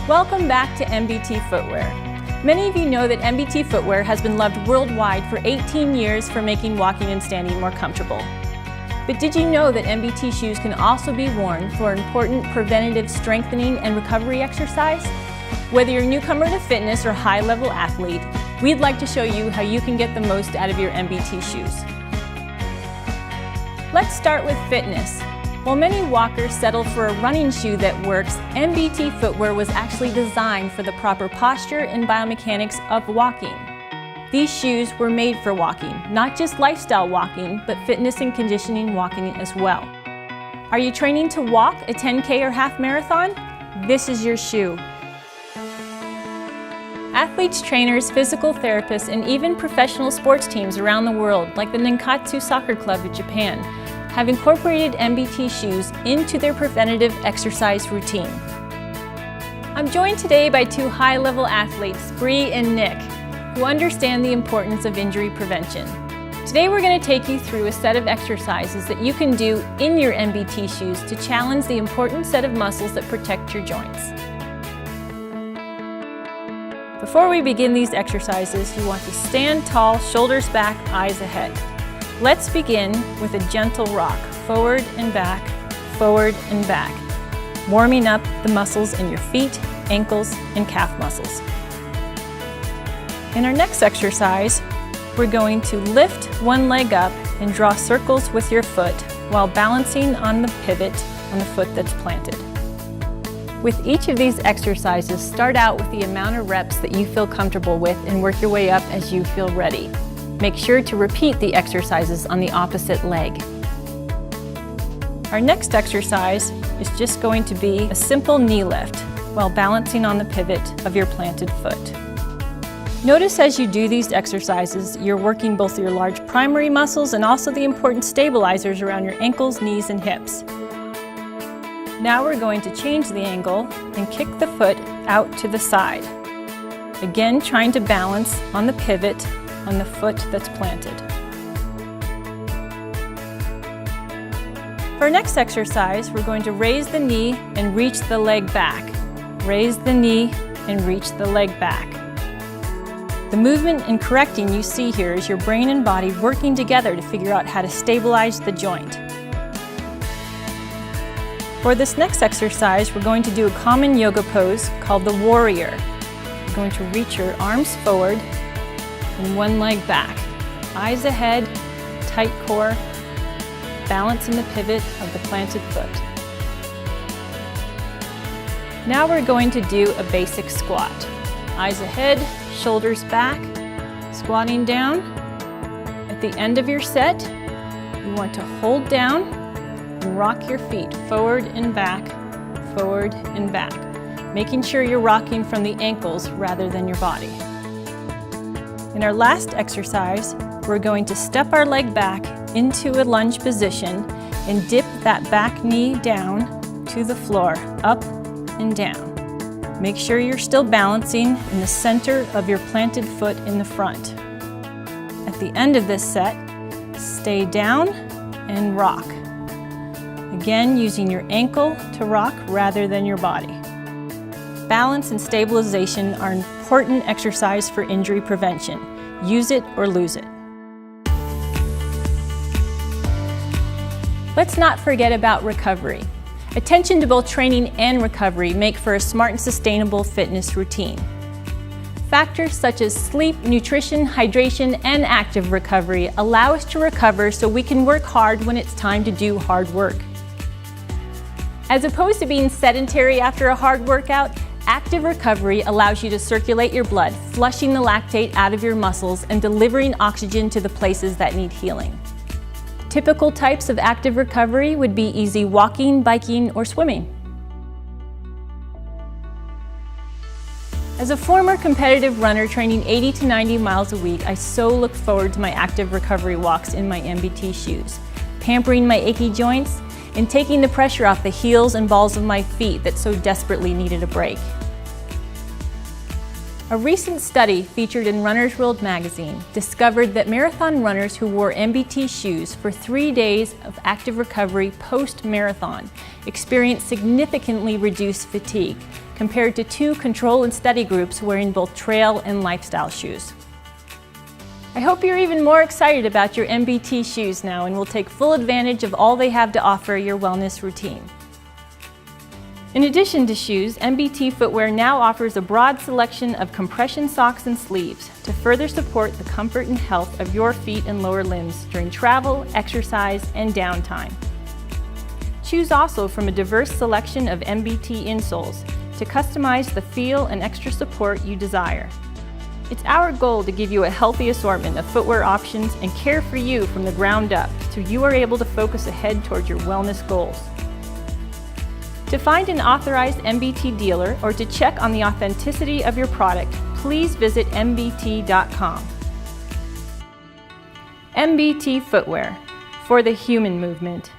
Welcome back to MBT Footwear. Many of you know that MBT Footwear has been loved worldwide for 18 years for making walking and standing more comfortable. But did you know that MBT shoes can also be worn for important preventative strengthening and recovery exercise? Whether you're a newcomer to fitness or high-level athlete, we'd like to show you how you can get the most out of your MBT shoes. Let's start with fitness. While many walkers settle for a running shoe that works, MBT footwear was actually designed for the proper posture and biomechanics of walking. These shoes were made for walking, not just lifestyle walking, but fitness and conditioning walking as well. Are you training to walk a 10K or half marathon? This is your shoe. Athletes, trainers, physical therapists, and even professional sports teams around the world, like the Nankatsu Soccer Club of Japan, have incorporated MBT shoes into their preventative exercise routine. I'm joined today by two high-level athletes, Bree and Nick, who understand the importance of injury prevention. Today we're going to take you through a set of exercises that you can do in your MBT shoes to challenge the important set of muscles that protect your joints. Before we begin these exercises, you want to stand tall, shoulders back, eyes ahead. Let's begin with a gentle rock, forward and back, warming up the muscles in your feet, ankles, and calf muscles. In our next exercise, we're going to lift one leg up and draw circles with your foot while balancing on the pivot on the foot that's planted. With each of these exercises, start out with the amount of reps that you feel comfortable with and work your way up as you feel ready. Make sure to repeat the exercises on the opposite leg. Our next exercise is just going to be a simple knee lift while balancing on the pivot of your planted foot. Notice as you do these exercises, you're working both your large primary muscles and also the important stabilizers around your ankles, knees, and hips. Now we're going to change the angle and kick the foot out to the side. Again, trying to balance on the pivot on the foot that's planted. For our next exercise, we're going to raise the knee and reach the leg back. Raise the knee and reach the leg back. The movement and correcting you see here is your brain and body working together to figure out how to stabilize the joint. For this next exercise, we're going to do a common yoga pose called the warrior. You're going to reach your arms forward and one leg back. Eyes ahead, tight core, balance in the pivot of the planted foot. Now we're going to do a basic squat. Eyes ahead, shoulders back, squatting down. At the end of your set, you want to hold down and rock your feet forward and back, making sure you're rocking from the ankles rather than your body. In our last exercise, we're going to step our leg back into a lunge position and dip that back knee down to the floor, up and down. Make sure you're still balancing in the center of your planted foot in the front. At the end of this set, stay down and rock. Again, using your ankle to rock rather than your body. Balance and stabilization are an important exercise for injury prevention. Use it or lose it. Let's not forget about recovery. Attention to both training and recovery make for a smart and sustainable fitness routine. Factors such as sleep, nutrition, hydration, and active recovery allow us to recover so we can work hard when it's time to do hard work. As opposed to being sedentary after a hard workout, active recovery allows you to circulate your blood, flushing the lactate out of your muscles and delivering oxygen to the places that need healing. Typical types of active recovery would be easy walking, biking, or swimming. As a former competitive runner training 80 to 90 miles a week, I so look forward to my active recovery walks in my MBT shoes, pampering my achy joints and taking the pressure off the heels and balls of my feet that so desperately needed a break. A recent study featured in Runner's World magazine discovered that marathon runners who wore MBT shoes for 3 days of active recovery post-marathon experienced significantly reduced fatigue compared to 2 control and study groups wearing both trail and lifestyle shoes. I hope you're even more excited about your MBT shoes now and will take full advantage of all they have to offer your wellness routine. In addition to shoes, MBT footwear now offers a broad selection of compression socks and sleeves to further support the comfort and health of your feet and lower limbs during travel, exercise, and downtime. Choose also from a diverse selection of MBT insoles to customize the feel and extra support you desire. It's our goal to give you a healthy assortment of footwear options and care for you from the ground up so you are able to focus ahead towards your wellness goals. To find an authorized MBT dealer or to check on the authenticity of your product, please visit mbt.com. MBT Footwear, for the human movement.